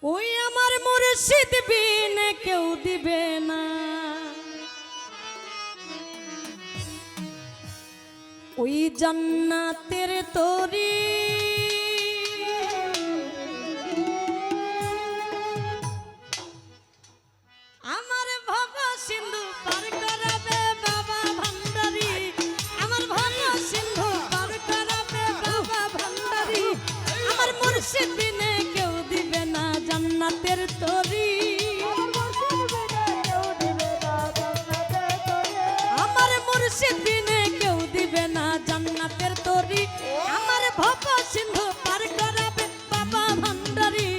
ওই আমার মুর্শিদ বিনে কেউ দিবে না, ওই জান্নাতের তরি আমার ভবা সিন্ধু পার করাবে বাবা ভান্ডারি, আমার ভবা সিন্ধু পার করাবে বাবা ভান্ডারি, আমার মুর্শিদ বিনে কেউ দিবে না জান্নাতের তরি, আমার মুর্শিদ বিনে কেউ দিবে না জান্নাতের তরি, আমার ভবা সিন্ধু পার করাবে বাবা ভান্ডারি,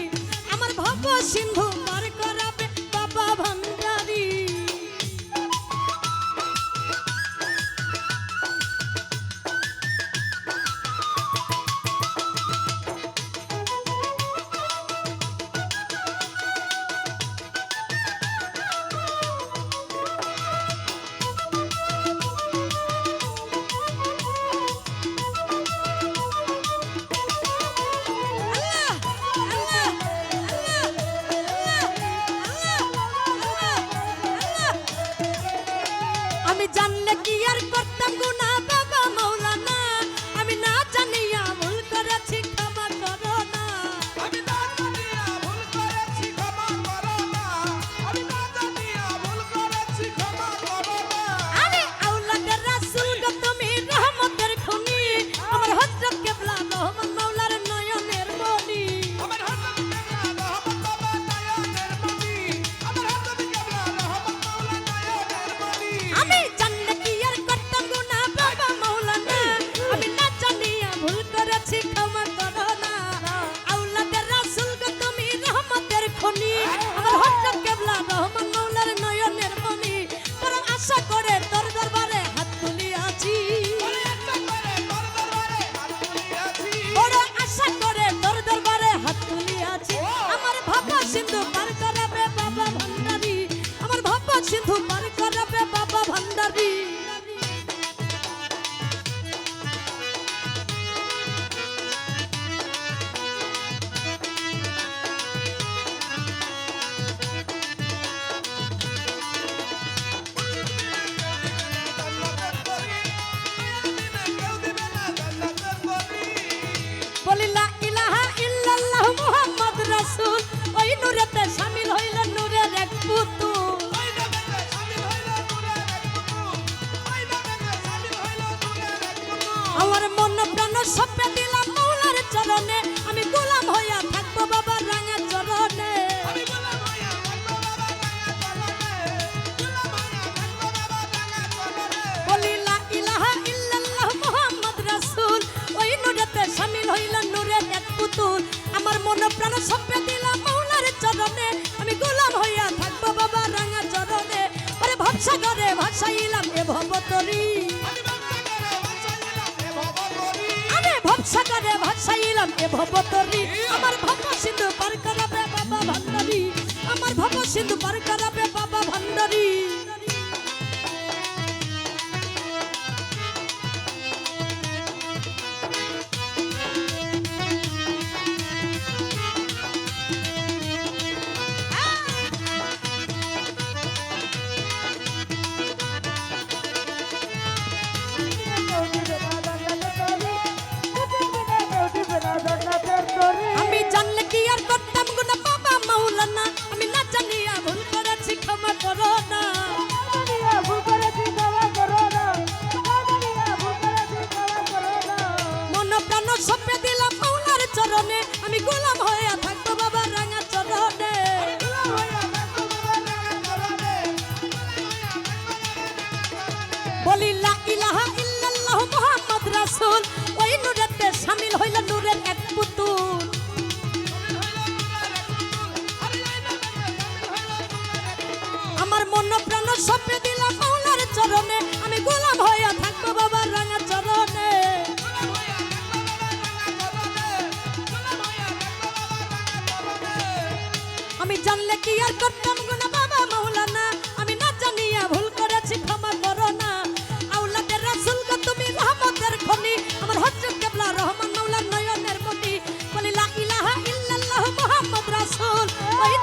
আমার ভবা সিন্ধু পার করাবে বাবা ভান্ডারি। আমি জানলে কি আর করতাম গুনাহ বাবা মাওলানা, আমি না জানিয়া ভুল করেছি ক্ষমা করো না, আমি না জানিয়া ভুল করেছি ক্ষমা করো না, আমি না জানিয়া ভুল করেছি ক্ষমা করো না। আরে আওলাদের রাসূল গো তুমি রহমতের খনি, আমার হযরত কিবলা রহমান মাওলার নয়নের মনি, আমার হযরত কিবলা রহমত বাবা নয়নের মনি, আমার হযরত কিবলা রহমত মাওলা নয়নের মনি। আমি জানলে কি আর করতাম গুনাহ বাবা মাওলানা, আমি না জানিয়া ভুল করেছি ক্ষমা করো না, আওলাদের রাসূল গো তুমি রহমতের খনি, আমার হযরত কিবলা রহমান মাওলার নয়নের মনি, পরম আশা করে তোর দরবারে হাত তুলিয়াছি, বলে একটা করে তোর দরবারে হাত তুলিয়াছি। বড় আশা করে তোর দরবারে হাত তুলিয়াছি, আমার ভাবা সিন্ধু পার করাবে বাবা ভান্ডারি, আমার ভাবা সিন্ধু পার করাবে বাবা ভান্ডারি। জান্নাতের তরি, দিনে কেউ দিবে না জান্নাতের তরি। বলি লা ইলাহা ইল্লাল্লাহ মুহাম্মদ রাসূল, ওই নূরেতে শামিল হইল নূরের এক পুতুল, ওই নূরেতে শামিল হইল নূরের এক পুতুল, ওই নূরেতে শামিল হইল নূরের এক পুতুল। আমার মন প্রাণ সঁপে দিলাম মাওলার চরণে, আমি গোলাম হইয়া থাকবো বাবার রাঙা চরণে, আমি গোলাম হইয়া থাকবো বাবা রাঙা চরণে, গোলাম হইয়া থাকবো বাবা রাঙা চরণে। বলি লা ইলাহা ইল্লাল্লাহ মুহাম্মদ রাসূল, ওই নূরেতে শামিল হইল নূরের এক পুতুল, আমার মন প্রাণ সঁপে দিলাম মাওলার চরণে, আমি গোলাম হইয়া থাকবো বাবা রাঙা চরণে, ওরে ভবসাগরে ভাসাইলাম এ ভবতরী, আমি আমি ভবসাগরে ভবসাগরে ভাসাইলাম এ ভবতরী। ভাসাইলাম এ ভবতরী, আমার ভব সিন্ধু পার করাবে বাবা ভান্ডারি, আমার ভব সিন্ধু পার করাবে বাবা ভান্ডারি। আমি জানলে কি আর করতাম গুনাহ বাবা মাওলানা, আমি না জানিয়া ভুল করেছি ক্ষমা করো না, মন প্রাণ সঁপে দিলাম মাওলার চরণে, আমি গোলাম হইয়া থাকবো বাবা রাঙা চরণে, গোলাম হইয়া থাকবো বাবা রাঙা চরণে, বলি লা ইলাহা ইল্লাল্লাহ মুহাম্মদ রাসূল, ওই নূরেতে শামিল হইল নূরের এক পুতুল, আমার মন প্রাণ সঁপে দিলাম মাওলার চরণে, আমি গোলাম হইয়া থাকবো বাবার রাঙা চরণে, আমি জানলে কি আর করতাম গুনাহ বাবা মাওলানা, আমি না জানিয়া ভুল করেছি ক্ষমা করো না, আওলাদের রাসূল গো তুমি রহমতের খনি, আমার হযরত কিবলা রহমান মাওলার নয়নের মনি, বলি লা ইলাহা ইল্লাল্লাহ মুহাম্মদ রাসূল,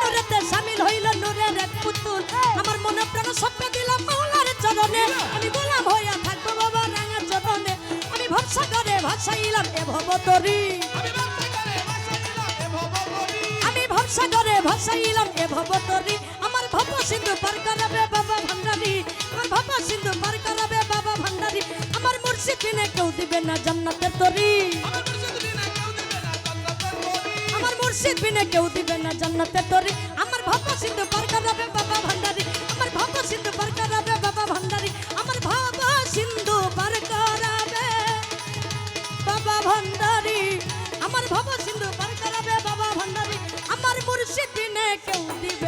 নূরেতে শামিল হইল নূরের এক পুতুল আমার মনে প্রাণ সপে দিলাম মাওলার চরণে আমি গোলাম হইয়া থাকবো বাবা রাঙা চরণে আমি ভরসা করে ভাসাইলাম এ ভবতরী আমি ভরসা করে ভাসাইলাম এ ভবতরী আমার ভব সিন্ধু পার করাবে বাবা ভান্ডারী আমার ভব সিন্ধু পার করাবে বাবা ভান্ডারী আমার মুর্শিদ বিনে কেউ দিবে না জান্নাতের তরী আমার মুর্শিদ বিনে কেউ দিবে না জান্নাতের তরী আমার ভব সিন্ধু পার করাবে বাবা ভান্ডারী আমার ভব সিন্ধু পার করাবে বাবা ভান্ডারী আমার ভব সিন্ধু পার করাবে বাবা ভান্ডারী আমার ভব সিন্ধু পার করাবে বাবা ভান্ডারী আমার মুর্শিদ বিনে কেউ দিবে